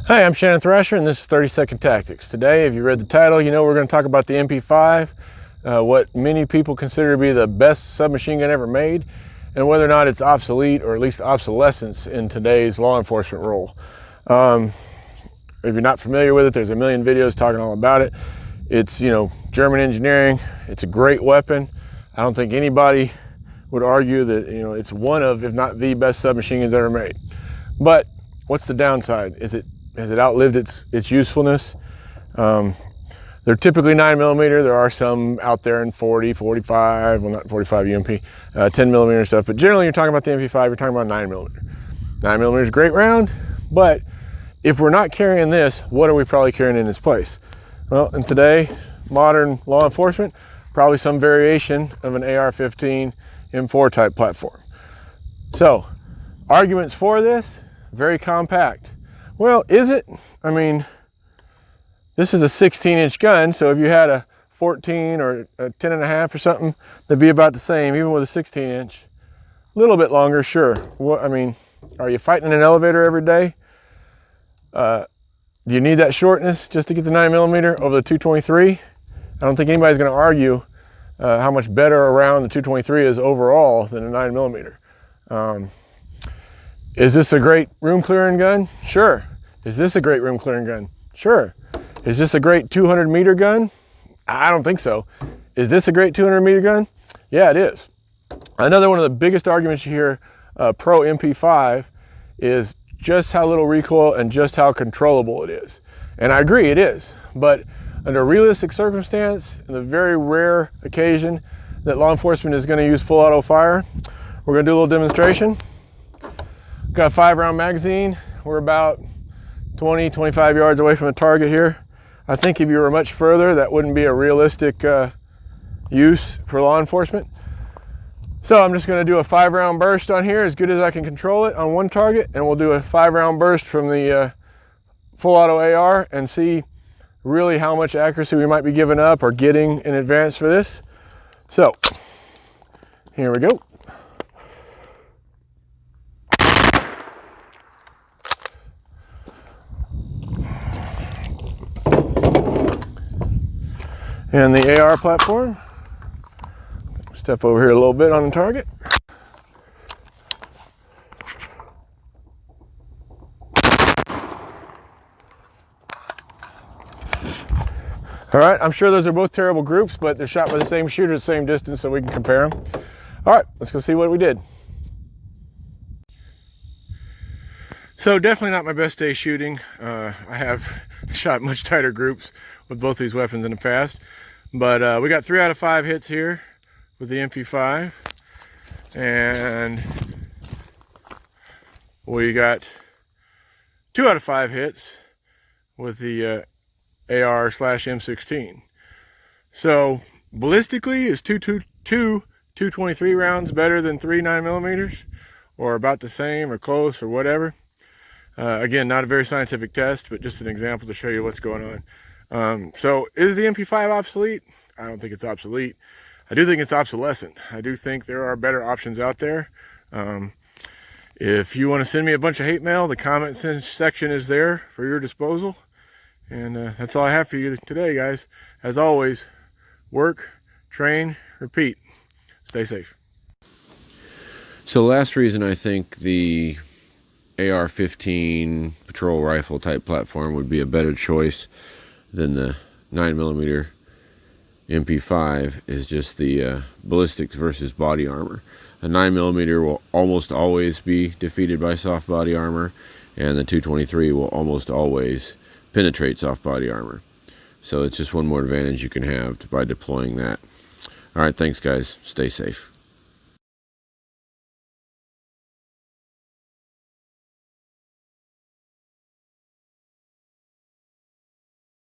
Hi, I'm Shannon Thrasher, and this is 30-Second Tactics. Today, if you read the title, you know we're going to talk about the MP-5, what many people consider to be the best submachine gun ever made, and whether or not it's obsolete or at least obsolescence in today's law enforcement role. If you're not familiar with it, there's a million videos talking all about it. It's, German engineering. It's a great weapon. I don't think anybody would argue that, it's one of, if not the best submachine guns ever made. But what's the downside? Has it outlived its usefulness? They're typically 9mm. There are some out there in 40, 45, well, not 45 UMP, 10mm stuff, but generally you're talking about the MP-5, you're talking about 9mm. 9mm is a great round, but if we're not carrying this, what are we probably carrying in its place? Well, in today, modern law enforcement, probably some variation of an AR-15 M4 type platform. So, arguments for this, very compact. Well, is it? I mean, this is a 16-inch gun, so if you had a 14 or a 10.5 or something, they'd be about the same, even with a 16-inch. A little bit longer, sure. Well, I mean, are you fighting in an elevator every day? Do you need that shortness just to get the 9mm over the 223? I don't think anybody's going to argue how much better a round the 223 is overall than a 9mm. Is this a great room clearing gun? Sure. Is this a great room clearing gun? Sure. Is this a great 200-meter gun? I don't think so. Is this a great 200-meter gun? Yeah, it is. Another one of the biggest arguments you hear pro MP-5 is just how little recoil and just how controllable it is. And I agree, it is. But under realistic circumstance, in the very rare occasion that law enforcement is going to use full auto fire, we're going to do a little demonstration. Got a 5-round magazine. We're about 20, 25 yards away from the target here. I think if you were much further, that wouldn't be a realistic use for law enforcement. So I'm just going to do a 5-round burst on here as good as I can control it on one target, and we'll do a 5-round burst from the full auto AR and see really how much accuracy we might be giving up or getting in advance for this. So here we go. And the AR platform. Step over here a little bit on the target. All right, I'm sure those are both terrible groups, but they're shot by the same shooter at the same distance, so we can compare them. All right, let's go see what we did. So definitely not my best day shooting. I have shot much tighter groups with both these weapons in the past, but we got 3 out of 5 hits here with the MP-5, and we got 2 out of 5 hits with the AR/M16. So ballistically, is 223 rounds better than 3 9mm, or about the same or close or whatever? Again, not a very scientific test, but just an example to show you what's going on. So is the MP-5 obsolete? I don't think it's obsolete. I do think it's obsolescent. I do think there are better options out there. If you want to send me a bunch of hate mail, the comment section is there for your disposal. And that's all I have for you today, guys. As always, work, train, repeat. Stay safe. So the last reason I think the AR-15 patrol rifle type platform would be a better choice than the 9mm MP-5 is just the ballistics versus body armor. A 9mm will almost always be defeated by soft body armor, and the 223 will almost always penetrate soft body armor. So it's just one more advantage you can have by deploying that. All right, thanks guys. Stay safe.